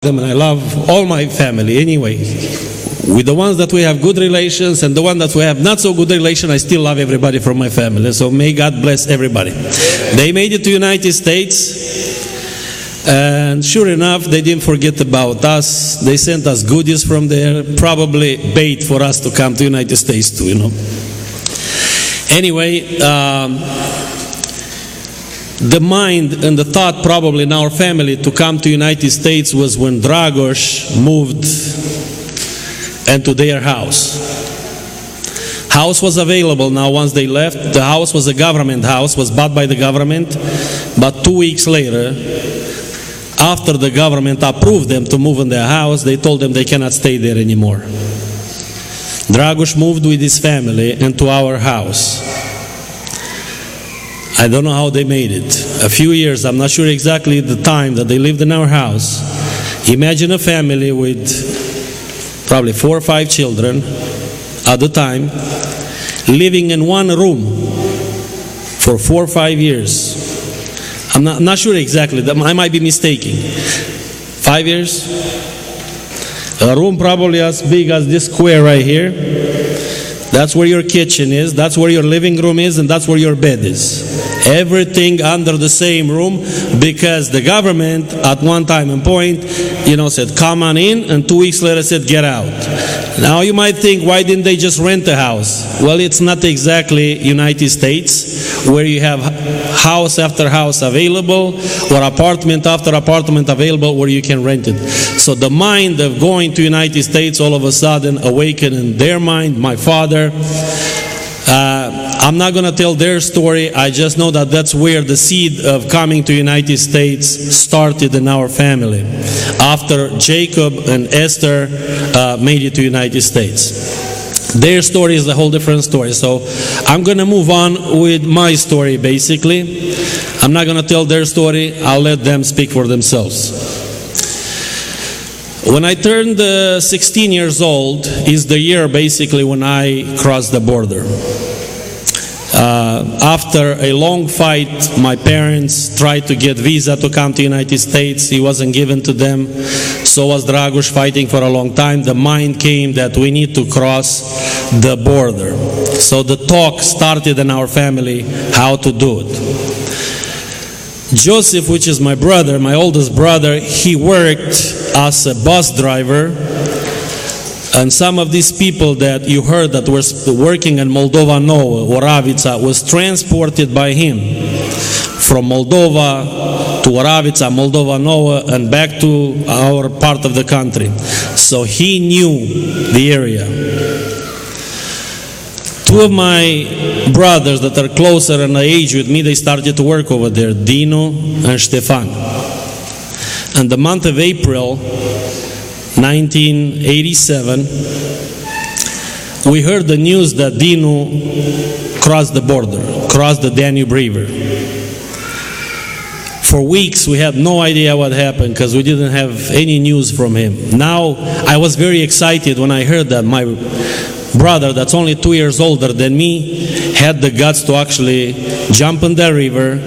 them, and I love all my family anyway. With the ones that we have good relations and the one that we have not so good relation, I still love everybody from my family. So may God bless everybody. They made it to United States, and sure enough, they didn't forget about us. They sent us goodies from there, probably bait for us to come to United States too, you know. Anyway, the mind and the thought probably in our family to come to United States was when Dragos moved into their house. House was available now once they left. The house was a government house, was bought by the government, but 2 weeks later, after the government approved them to move in their house, they told them they cannot stay there anymore. Dragos moved with his family into our house. I don't know how they made it. A few years, I'm not sure exactly the time that they lived in our house. Imagine a family with probably 4 or 5 children at the time, living in one room for 4 or 5 years. I'm not sure exactly, I might be mistaken. 5 years? A room probably as big as this square right here. That's where your kitchen is, that's where your living room is, and that's where your bed is. Everything under the same room, because the government at one time and point, said come on in, and 2 weeks later said get out. Now you might think, why didn't they just rent a house? Well, it's not exactly United States where you have house after house available or apartment after apartment available where you can rent it. So the mind of going to United States all of a sudden awakened in their mind. My father, I'm not going to tell their story. I just know that that's where the seed of coming to United States started in our family. After Jacob and Esther made it to United States. Their story is a whole different story. So I'm going to move on with my story basically. I'm not going to tell their story. I'll let them speak for themselves. When I turned 16 years old is the year basically when I crossed the border. After a long fight, my parents tried to get visa to come to United States. It wasn't given to them. So was Dragos, fighting for a long time. The mind came that we need to cross the border. So the talk started in our family how to do it. Joseph, which is my brother, my oldest brother, he worked as a bus driver. And some of these people that you heard that were working in Moldova Noua, Oravița, was transported by him from Moldova to Oravița, Moldova Noua, and back to our part of the country. So he knew the area. 2 of my brothers that are closer in age with me, they started to work over there, Dino and Ștefan. And the month of April 1987, we heard the news that Dino crossed the border, crossed the Danube River. For weeks we had no idea what happened because we didn't have any news from him. Now I was very excited when I heard that my brother, that's only 2 years older than me, had the guts to actually jump in the river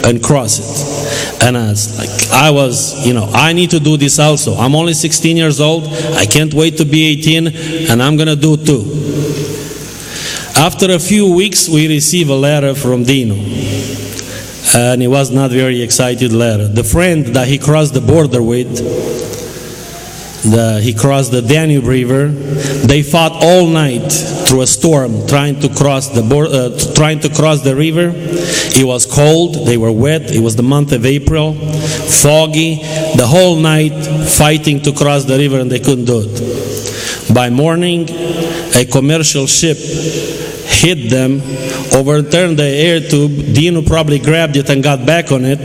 and cross it. And I need to do this also. I'm only 16 years old. I can't wait to be 18, and I'm going to do it too. After a few weeks, we received a letter from Dino. And it was not very excited letter. The friend that he crossed the border with, he crossed the Danube River. They fought all night through a storm trying to cross the river. It was cold, they were wet, it was the month of April, foggy, the whole night fighting to cross the river, and they couldn't do it. By morning, a commercial ship hit them, overturned the air tube. Dino probably grabbed it and got back on it.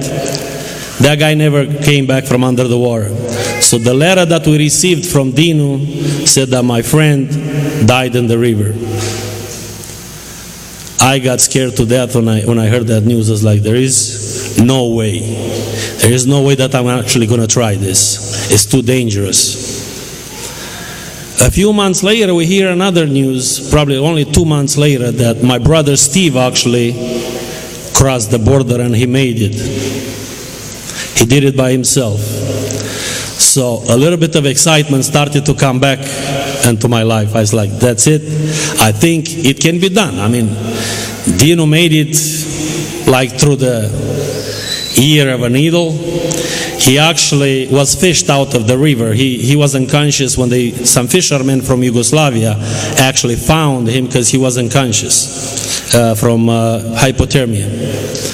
That guy never came back from under the water. So the letter that we received from Dino said that my friend died in the river. I got scared to death when I heard that news. I was like, there is no way. There is no way that I'm actually going to try this. It's too dangerous. A few months later, we hear another news, probably only 2 months later, that my brother Steve actually crossed the border and he made it. He did it by himself. So a little bit of excitement started to come back into my life. I was like, that's it. I think it can be done. I mean, Dino made it like through the ear of a needle. He actually was fished out of the river. He was unconscious when some fishermen from Yugoslavia actually found him because he was unconscious from hypothermia.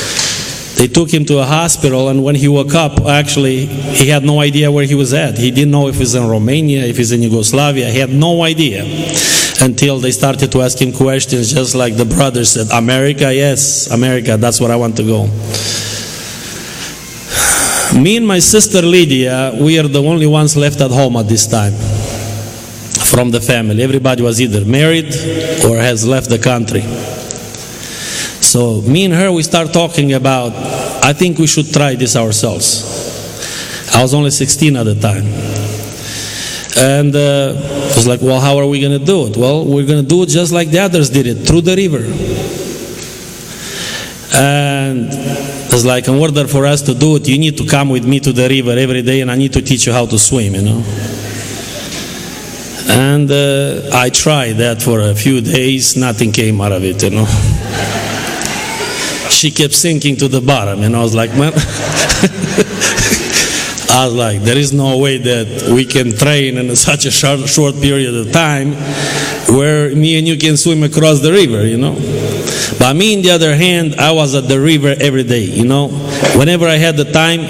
They took him to a hospital, and when he woke up, actually, he had no idea where he was at. He didn't know if he's in Romania, if he's in Yugoslavia. He had no idea until they started to ask him questions, just like the brother said, America, yes, America, that's where I want to go. Me and my sister Lydia, we are the only ones left at home at this time from the family. Everybody was either married or has left the country. So me and her, we start talking about, I think we should try this ourselves. I was only 16 at the time. And it was like, well, how are we going to do it? Well, we're going to do it just like the others did it, through the river. And it's like, in order for us to do it, you need to come with me to the river every day, and I need to teach you how to swim, you know. And I tried that for a few days. Nothing came out of it, you know. She kept sinking to the bottom, and I was like, man, I was like, there is no way that we can train in such a short period of time where me and you can swim across the river, you know. But me, on the other hand, I was at the river every day, you know. Whenever I had the time,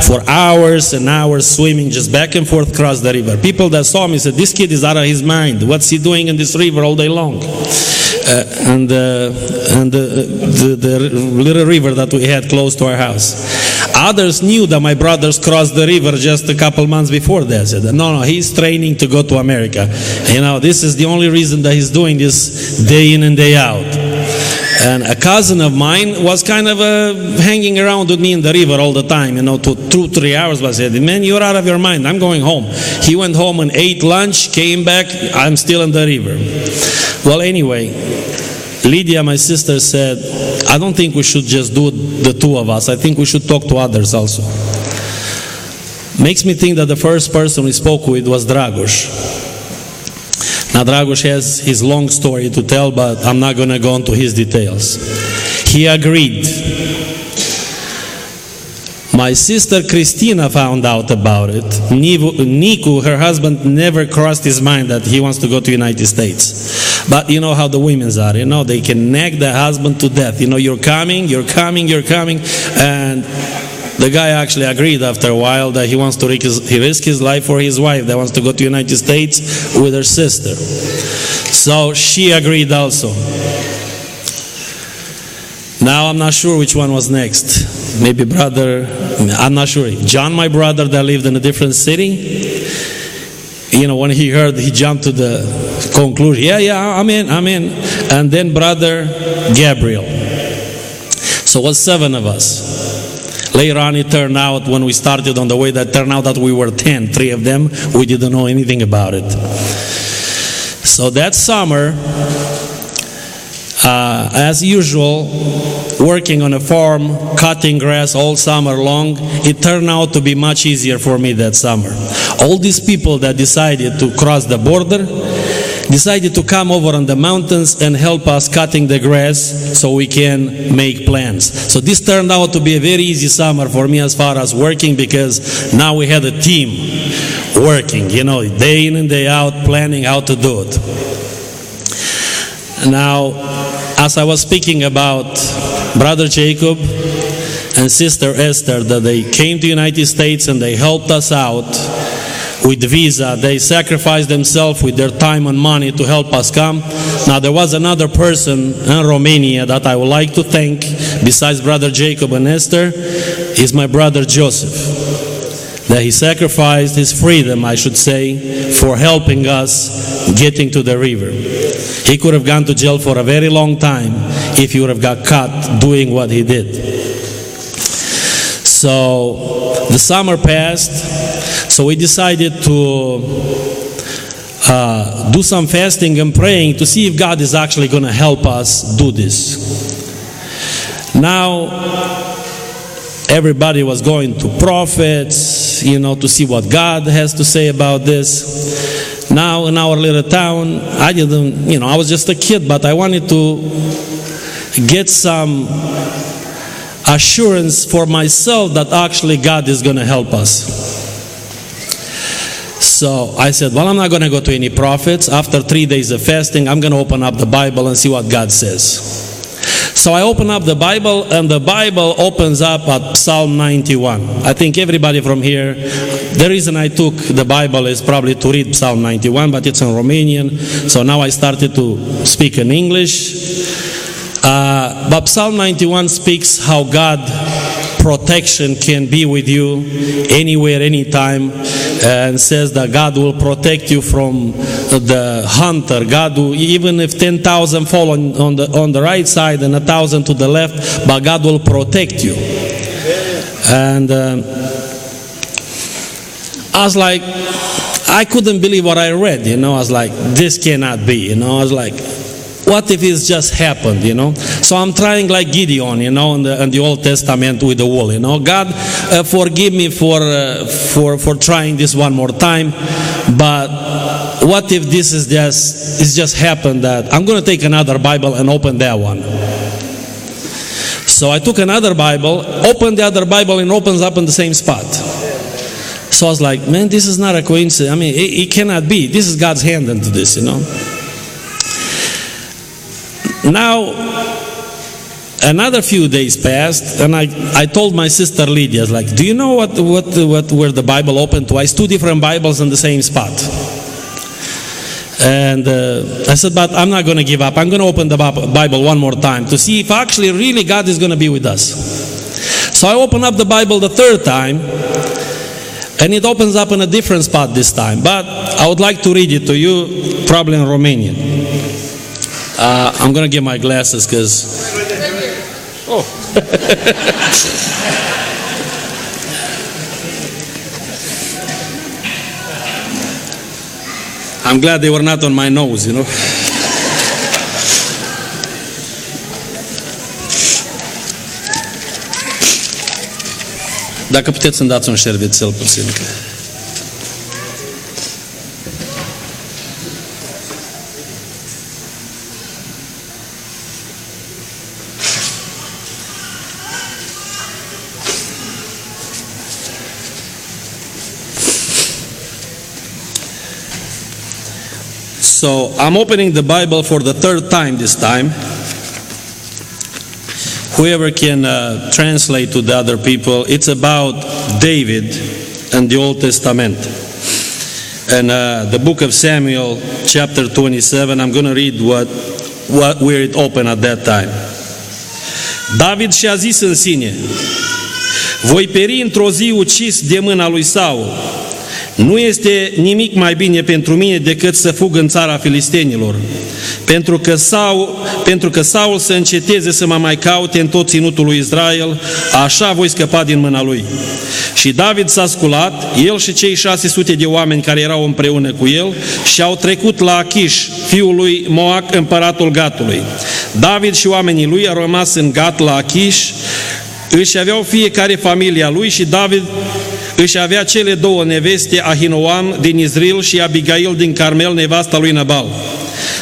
for hours and hours swimming just back and forth across the river. People that saw me said, this kid is out of his mind. What's he doing in this river all day long? And the little river that we had close to our house. Others knew that my brothers crossed the river just a couple months before that. Said, no, he's training to go to America. You know, this is the only reason that he's doing this day in and day out. And a cousin of mine was kind of hanging around with me in the river all the time, you know, 2-3 hours. But I said, man, you're out of your mind. I'm going home. He went home and ate lunch, came back. I'm still in the river. Well, anyway, Lydia, my sister, said, I don't think we should just do the two of us. I think we should talk to others also. Makes me think that the first person we spoke with was Dragos. Now, Dragos has his long story to tell, but I'm not going to go into his details. He agreed. My sister Christina found out about it. Niku, her husband, never crossed his mind that he wants to go to the United States. But you know how the women are, you know, they can nag the husband to death. You know, you're coming. And the guy actually agreed after a while that he wants to risk his life for his wife that wants to go to the United States with her sister. So she agreed also. Now I'm not sure which one was next. Maybe brother, I'm not sure. John, my brother that lived in a different city, you know, when he heard, he jumped to the conclusion, yeah, I'm in. And then brother Gabriel. So it was 7 of us. Later on it turned out, when we started on the way, that turned out that we were 10. 3 of them, we didn't know anything about it. So that summer, as usual, working on a farm, cutting grass all summer long, it turned out to be much easier for me that summer. All these people that decided to cross the border decided to come over on the mountains and help us cutting the grass so we can make plans. So this turned out to be a very easy summer for me as far as working, because now we had a team working, you know, day in and day out, planning how to do it. Now, as I was speaking about Brother Jacob and Sister Esther, that they came to the United States and they helped us out with visa. They sacrificed themselves with their time and money to help us come. Now, there was another person in Romania that I would like to thank, besides Brother Jacob and Esther, is my brother Joseph. That he sacrificed his freedom, I should say, for helping us getting to the river. He could have gone to jail for a very long time if he would have got caught doing what he did. So the summer passed, so we decided to do some fasting and praying to see if God is actually going to help us do this. Now, everybody was going to prophets, to see what God has to say about this. Now in our little town, I didn't, I was just a kid, but I wanted to get some assurance for myself that actually God is going to help us. So I said, well, I'm not going to go to any prophets. After 3 days of fasting, I'm going to open up the Bible and see what God says. So I open up the Bible, and the Bible opens up at Psalm 91. I think everybody from here, the reason I took the Bible is probably to read Psalm 91, but it's in Romanian. So now I started to speak in English. But Psalm 91 speaks how God protection can be with you anywhere, anytime, and says that God will protect you from the hunter. God will, even if 10,000 fall on the right side and 1,000 to the left, but God will protect you. And I was like, I couldn't believe what I read, I was like, this cannot be, I was like, what if it's just happened, So I'm trying like Gideon, in the Old Testament with the wool, God, forgive me for trying this one more time, but what if this is just happened that I'm going to take another Bible and open that one. So I took another Bible, opened the other Bible, and opens up in the same spot. So I was like, man, this is not a coincidence. I mean, it cannot be. This is God's hand into this, Now, another few days passed, and I told my sister Lydia, like, do you know where the Bible opened twice? 2 different Bibles in the same spot. And I said, but I'm not going to give up. I'm going to open the Bible one more time to see if actually really God is going to be with us. So I opened up the Bible the 3rd time, and it opens up in a different spot this time. But I would like to read it to you, probably in Romanian. I'm going to get my glasses because... Oh. I'm glad they were not on my nose, Dacă puteți să-mi dați un șervețel puțin. So I'm opening the Bible for the 3rd time this time. Whoever can translate to the other people, it's about David and the Old Testament. And the book of Samuel, chapter 27, I'm going to read where it opened at that time. David și-a zis în sine, voi peri într-o zi ucis de mâna lui Saul. Nu este nimic mai bine pentru mine decât să fug în țara filistenilor, pentru că Saul să înceteze să mă mai caute în tot ținutul lui Israel, așa voi scăpa din mâna lui. Și David s-a sculat, el și cei 600 de oameni care erau împreună cu el, și au trecut la Achiș, fiul lui Moac, împăratul Gatului. David și oamenii lui au rămas în Gat la Achiș, își aveau fiecare familia lui și David își avea cele 2 neveste, Ahinoam din Izrael și Abigail din Carmel, nevasta lui Nabal.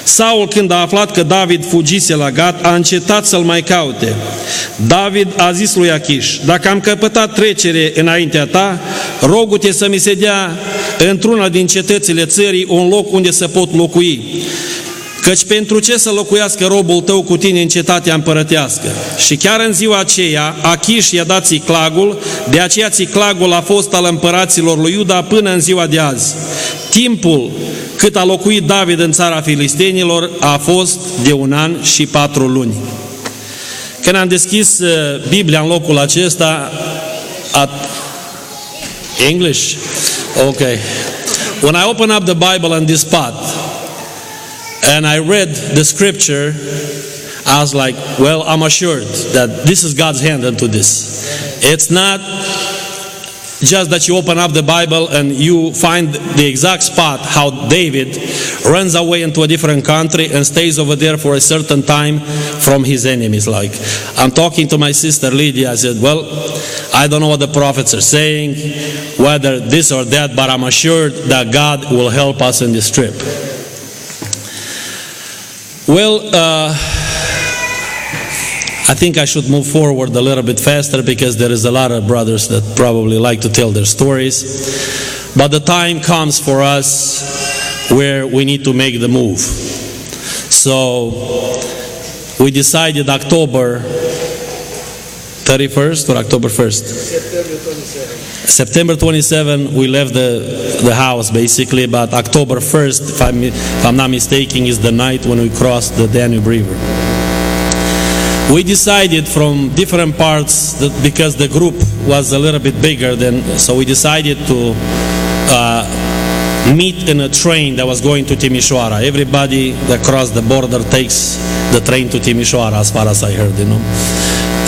Saul, când a aflat că David fugise la Gat, a încetat să-l mai caute. David a zis lui Achiș, dacă am căpătat trecere înaintea ta, rogu-te să mi se dea într-una din cetățile țării un loc unde să pot locui. Căci pentru ce să locuiască robul tău cu tine în cetatea împărătească? Și chiar în ziua aceea, Achiș i-a dat țiclagul, de aceea țiclagul a fost al împăraților lui Iuda până în ziua de azi. Timpul cât a locuit David în țara filistenilor a fost de 1 an și 4 luni. Când am deschis Biblia în locul acesta, English? Okay. When I open up the Bible on this spot, and I read the scripture, I was like, well, I'm assured that this is God's hand into this. It's not just that you open up the Bible and you find the exact spot how David runs away into a different country and stays over there for a certain time from his enemies. Like, I'm talking to my sister Lydia, I said, well, I don't know what the prophets are saying, whether this or that, but I'm assured that God will help us in this trip. Well, I think I should move forward a little bit faster because there is a lot of brothers that probably like to tell their stories. But the time comes for us where we need to make the move. So we decided October 31st or October 1st? September 27, we left the house basically, but October 1st, if I'm not mistaken, is the night when we crossed the Danube River. We decided from different parts, that because the group was a little bit bigger, so we decided to meet in a train that was going to Timișoara. Everybody that crossed the border takes the train to Timișoara, as far as I heard, you know.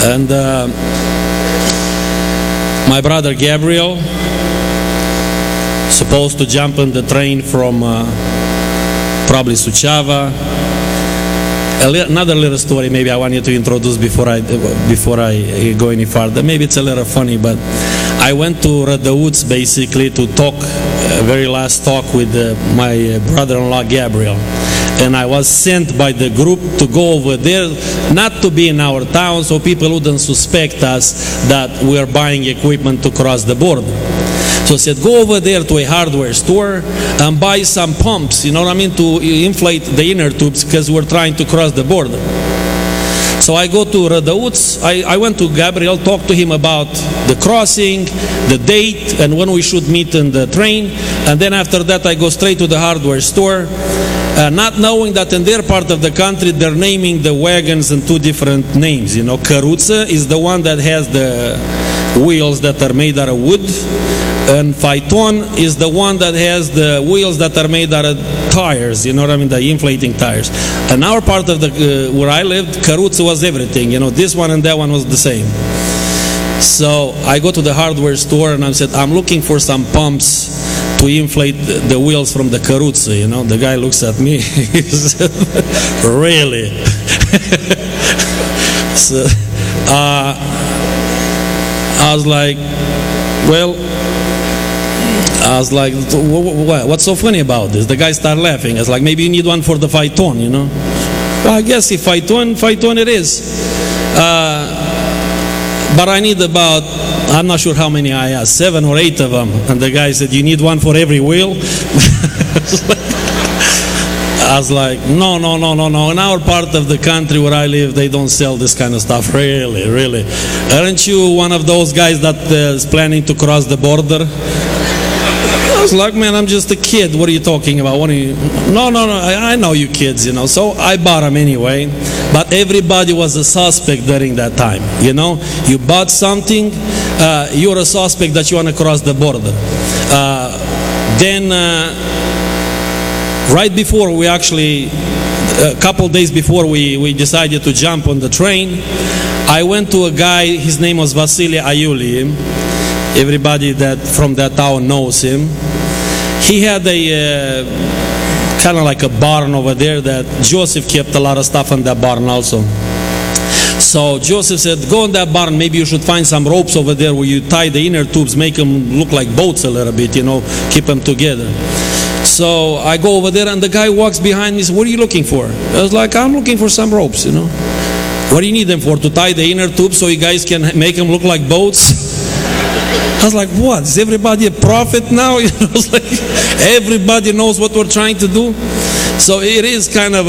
And my brother Gabriel supposed to jump on the train from probably Suceava. Another little story maybe I want you to introduce before I go any further. Maybe it's a little funny, but I went to Rădăuți basically to talk, very last talk with my brother-in-law Gabriel. And I was sent by the group to go over there, not to be in our town, so people wouldn't suspect us that we are buying equipment to cross the border. So I said, go over there to a hardware store and buy some pumps, you know what I mean, to inflate the inner tubes because we're trying to cross the border. So I go to Rădăuți, I went to Gabriel, talked to him about the crossing, the date, and when we should meet in the train. And then after that I go straight to the hardware store, not knowing that in their part of the country they're naming the wagons in two different names. You know, Căruță is the one that has the wheels that are made out of wood, and Phaeton is the one that has the wheels that are made out of tires, you know what I mean, the inflating tires. And our part of the where I lived, Căruță was everything, you know, this one and that one was the same. So I go to the hardware store and I said, I'm looking for some pumps to inflate the wheels from the Căruță, you know. The guy looks at me, he said, really? So, I was like, well, what's so funny about this? The guy started laughing. I was like, maybe you need one for the Phaeton, you know. Well, I guess if Phaeton it is. But I need about, I'm not sure how many I asked, 7 or 8 of them. And the guy said, you need one for every wheel? I was like, no. In our part of the country where I live, they don't sell this kind of stuff. Really. Aren't you one of those guys that is planning to cross the border? I was like, man, I'm just a kid. What are you talking about? No, I know you kids, you know. So I bought them anyway. But everybody was a suspect during that time, you know. You bought something, you're a suspect that you want to cross the border. Right before we actually, a couple days before we decided to jump on the train, I went to a guy, his name was Vasile Aiuli. Everybody that from that town knows him. He had a kind of like a barn over there that Joseph kept a lot of stuff in that barn also. So Joseph said, go in that barn, maybe you should find some ropes over there where you tie the inner tubes, make them look like boats a little bit, you know, keep them together. So I go over there and the guy walks behind me and says, what are you looking for? I was like, I'm looking for some ropes, you know. What do you need them for? To tie the inner tubes so you guys can make them look like boats? I was like, what? Is everybody a prophet now? You know, it's like everybody knows what we're trying to do. So it is kind of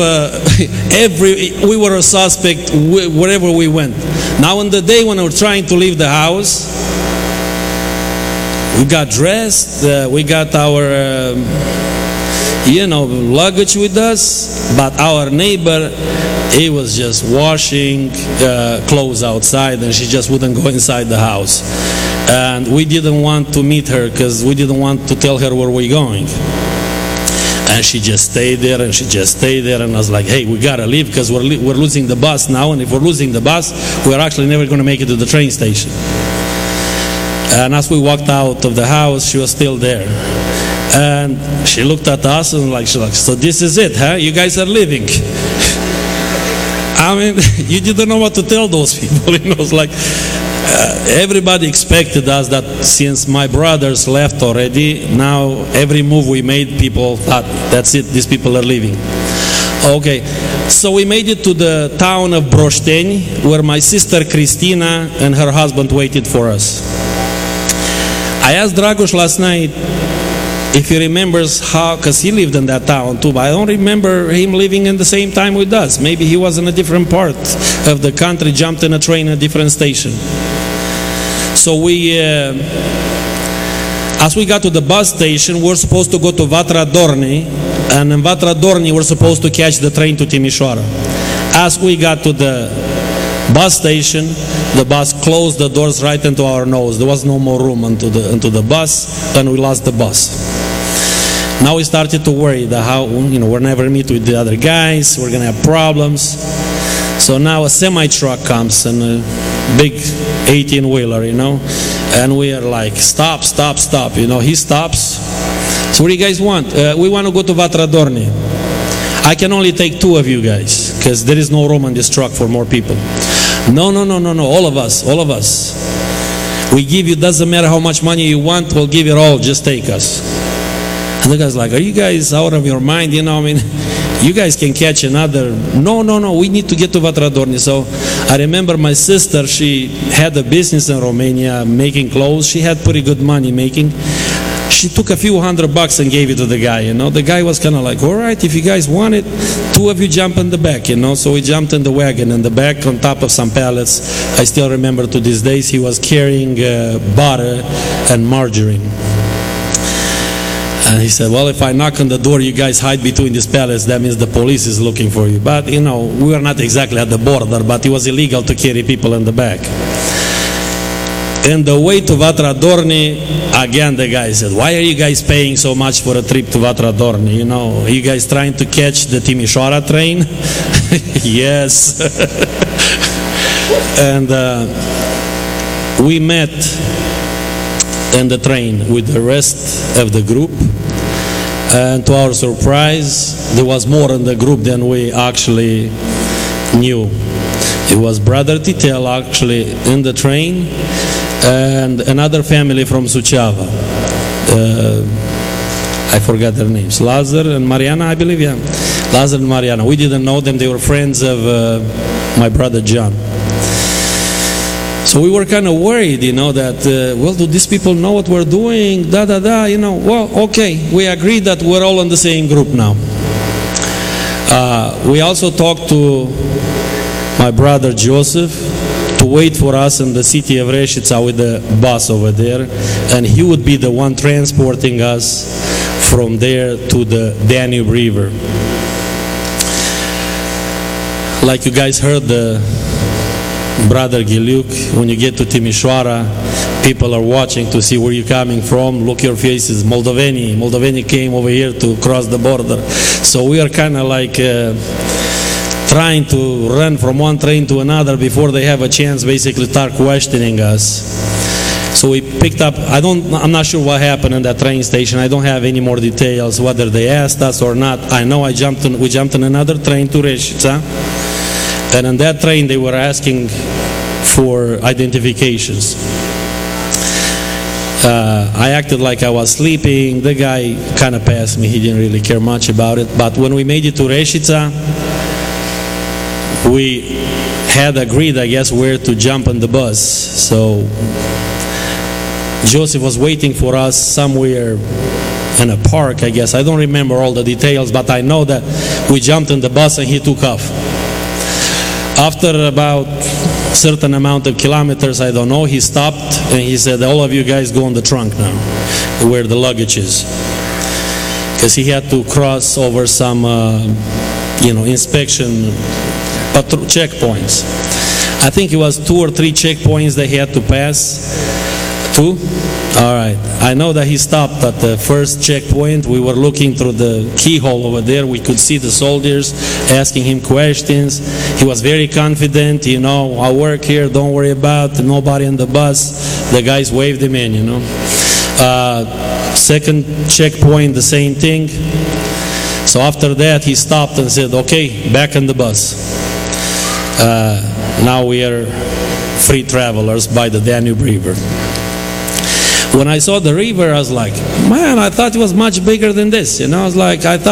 we were a suspect wherever we went. Now on the day when we were trying to leave the house, we got dressed, we got our, luggage with us, but our neighbor, he was just washing clothes outside and she just wouldn't go inside the house. And we didn't want to meet her because we didn't want to tell her where we're going. And she just stayed there and she just stayed there, and I was like, hey, we gotta leave because we're losing the bus now, and if we're losing the bus, we're actually never going to make it to the train station. And as we walked out of the house, she was still there. And she looked at us and she's like, so this is it, huh? You guys are leaving. I mean, you didn't know what to tell those people. You know, it's like everybody expected us that since my brothers left already, now every move we made, people thought, that's it, these people are leaving. Okay, so we made it to the town of Broșteni, where my sister Cristina and her husband waited for us. I asked Dragoș last night if he remembers how, because he lived in that town too, but I don't remember him living in the same time with us. Maybe he was in a different part of the country, jumped in a train at a different station. So as we got to the bus station, we were supposed to go to Vatra Dornei, and in Vatra Dornei we were supposed to catch the train to Timișoara. As we got to the bus station, the bus closed the doors right into our nose. There was no more room into the bus, and we lost the bus. Now we started to worry that how, we'll never meet with the other guys, we're going to have problems. So now a semi-truck comes and a big 18-wheeler, and we are like, stop. He stops. So what do you guys want? We want to go to Vatra Dornei. I can only take 2 of you guys, because there is no room on this truck for more people. No, all of us. We give you, doesn't matter how much money you want, we'll give it all, just take us. And the guy's like, are you guys out of your mind? You guys can catch another. No, we need to get to Vatra Dornei. So I remember my sister, she had a business in Romania making clothes. She had pretty good money making. She took a few $100 and gave it to the guy, The guy was kind of like, all right, if you guys want it, 2 of you jump in the back, So we jumped in the wagon in the back on top of some pallets. I still remember to these days he was carrying butter and margarine. And he said, well, if I knock on the door, you guys hide between these pallets, that means the police is looking for you. But, we were not exactly at the border, but it was illegal to carry people in the back. In the way to Vatra Dornei, again the guy said, why are you guys paying so much for a trip to Vatra Dornei? Are you guys trying to catch the Timișoara train? Yes. And we met in the train with the rest of the group. And to our surprise, there was more in the group than we actually knew. It was Brother Titel actually in the train, and another family from Suceava. I forgot their names. Lazar and Mariana, I believe, yeah. Lazar and Mariana. We didn't know them. They were friends of my brother John. So we were kind of worried, that, well, do these people know what we're doing? Well, okay. We agreed that we're all in the same group now. We also talked to my brother Joseph to wait for us in the city of Reșița with the bus over there, and he would be the one transporting us from there to the Danube River. Like you guys heard the Brother Giliuc, when you get to Timișoara, people are watching to see where you're coming from. Look your faces, Moldoveni came over here to cross the border. So we are kind of like trying to run from one train to another before they have a chance basically start questioning us. So we picked up, I'm not sure what happened in that train station. I don't have any more details, whether they asked us or not. I know we jumped in another train to Reșița, and on that train they were asking for identifications. I acted like I was sleeping. The guy kind of passed me. He didn't really care much about it. But when we made it to Reșița, we had agreed, I guess, where to jump on the bus. So Joseph was waiting for us somewhere in a park, I guess. I don't remember all the details, but I know that we jumped in the bus and he took off. After about a certain amount of kilometers, I don't know, he stopped and he said, all of you guys go in the trunk now, where the luggage is. Because he had to cross over some, inspection checkpoints. I think it was 2 or 3 checkpoints that he had to pass. 2? All right. I know that he stopped at the first checkpoint. We were looking through the keyhole over there. We could see the soldiers asking him questions. He was very confident, I work here, don't worry about it, nobody on the bus. The guys waved him in, Second checkpoint, the same thing. So after that, he stopped and said, okay, back on the bus. Now we are free travelers by the Danube River. When I saw the river, I was like, man, I thought it was much bigger than this. I was like, I thought